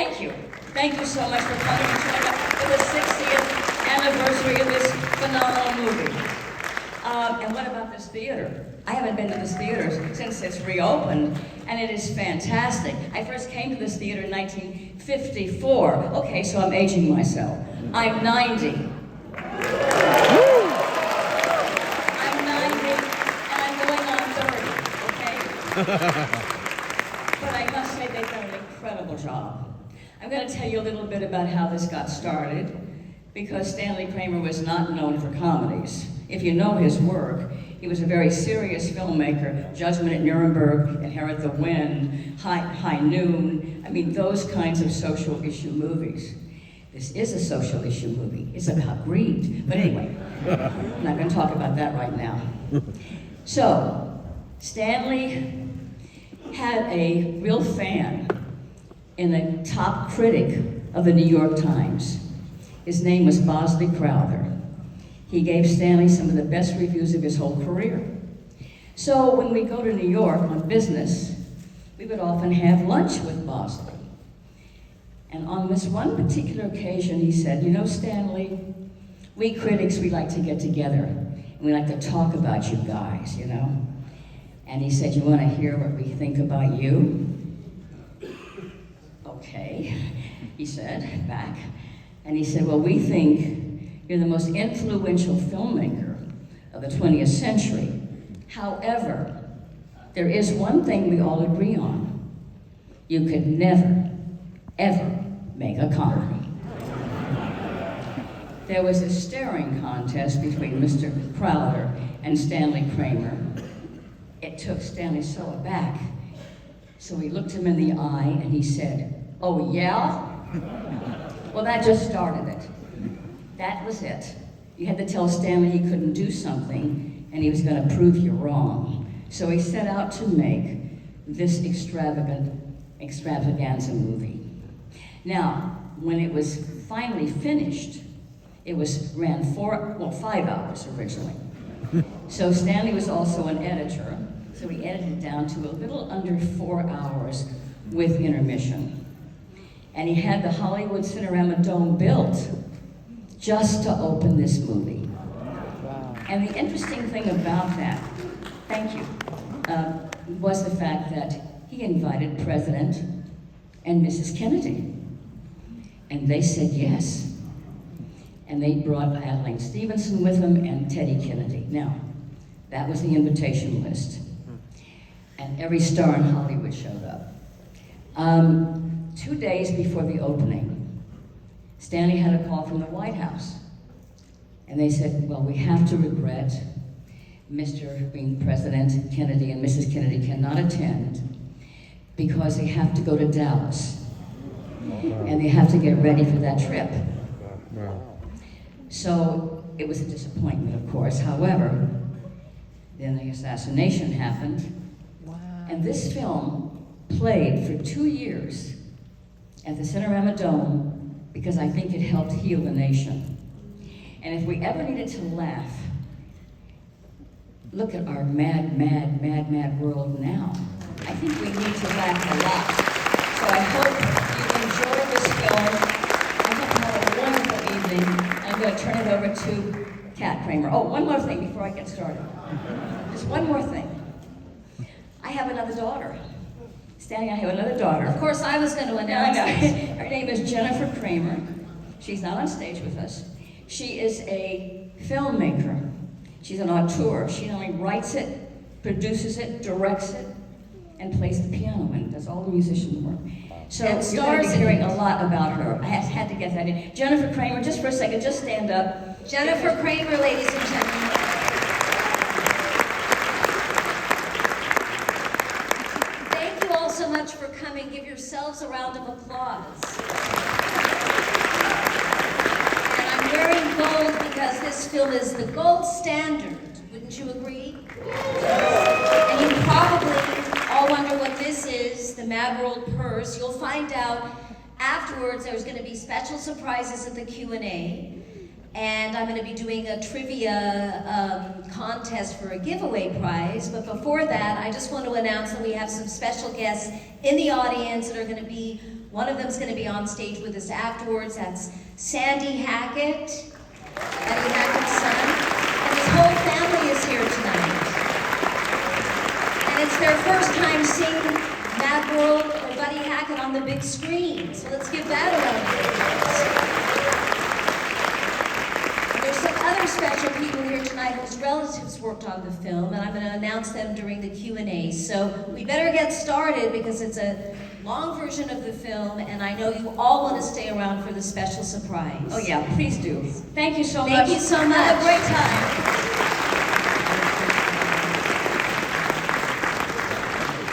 thank you. Thank you so much for coming to join us for the 60th anniversary of this phenomenal movie. And what about this theater? I haven't been to this theater since it's reopened, and it is fantastic. I first came to this theater in 1954. Okay, so I'm aging myself. I'm 90. I'm 90, and I'm going on 30, okay? But I must say they've done an incredible job. I'm going to tell you a little bit about how this got started, because Stanley Kramer was not known for comedies. If you know his work, he was a very serious filmmaker. Judgment at Nuremberg, Inherit the Wind, High Noon. I mean, those kinds of social issue movies. This is a social issue movie. It's about greed. But anyway, I'm not going to talk about that right now. So, Stanley had a real fan in the top critic of the New York Times. His name was Bosley Crowther. He gave Stanley some of the best reviews of his whole career. So when we go to New York on business, we would often have lunch with Bosley. And on this one particular occasion, he said, you know, Stanley, we critics, we like to get together, and we like to talk about you guys, you know? And he said, you want to hear what we think about you? Okay, he said, back. And he said, well, we think you're the most influential filmmaker of the 20th century. However, there is one thing we all agree on. You could never, ever make a comedy. There was a staring contest between Mr. Crowther and Stanley Kramer. It took Stanley so aback. So he looked him in the eye and he said, oh yeah? Well, that just started it. That was it. You had to tell Stanley he couldn't do something and he was going to prove you wrong. So he set out to make this extravaganza movie. Now, when it was finally finished, it ran 5 hours originally. So Stanley was also an editor, so he edited it down to a little under 4 hours with intermission. And he had the Hollywood Cinerama Dome built just to open this movie. Wow. And the interesting thing about that, thank you, was the fact that he invited President and Mrs. Kennedy. And they said yes. And they brought Adeline Stevenson with them and Teddy Kennedy. Now, that was the invitation list. And every star in Hollywood showed up. 2 days before the opening, Stanley had a call from the White House. And they said, well, we have to regret Mr. being President Kennedy and Mrs. Kennedy cannot attend because they have to go to Dallas. And they have to get ready for that trip. So it was a disappointment, of course. However, then the assassination happened. And this film played for 2 years at the Cinerama Dome because I think it helped heal the nation. And if we ever needed to laugh, look at our mad, mad, mad, mad world now. I think we need to laugh a lot. So I hope you enjoy this film. I hope you have a wonderful evening. I'm going to turn it over to Kat Kramer. Oh, one more thing before I get started. Just one more thing. I have another daughter. Stanley, I have another daughter. Of course, I was going to announce it. Her name is Jennifer Kramer. She's not on stage with us. She is a filmmaker. She's an auteur. She not only writes it, produces it, directs it, and plays the piano and does all the musician work. So And you're stars going to be in hearing it. a lot about her. I had to get that in. Jennifer Kramer, just for a second, just stand up. Jennifer Kramer, ladies and gentlemen. Thank you all so much for coming. Give yourselves a round of applause. And I'm wearing gold because this film is the gold standard. Wouldn't you agree? And you probably all wonder what this is, the Mad World Purse. You'll find out afterwards. There's going to be special surprises at the Q&A. and I'm going to be doing a trivia contest for a giveaway prize. But before that, I just want to announce that we have some special guests in the audience that are going to be, one of them is going to be on stage with us afterwards. That's Sandy Hackett, Buddy Hackett's son, and his whole family is here tonight. And it's their first time seeing Mad World or Buddy Hackett on the big screen. So let's give that a round of applause. There's some other special people here tonight whose relatives worked on the film, and I'm going to announce them during the Q&A. So we better get started because it's a long version of the film, and I know you all want to stay around for the special surprise. Oh yeah, please do. Thank you so much. Thank you so much. Have a great time.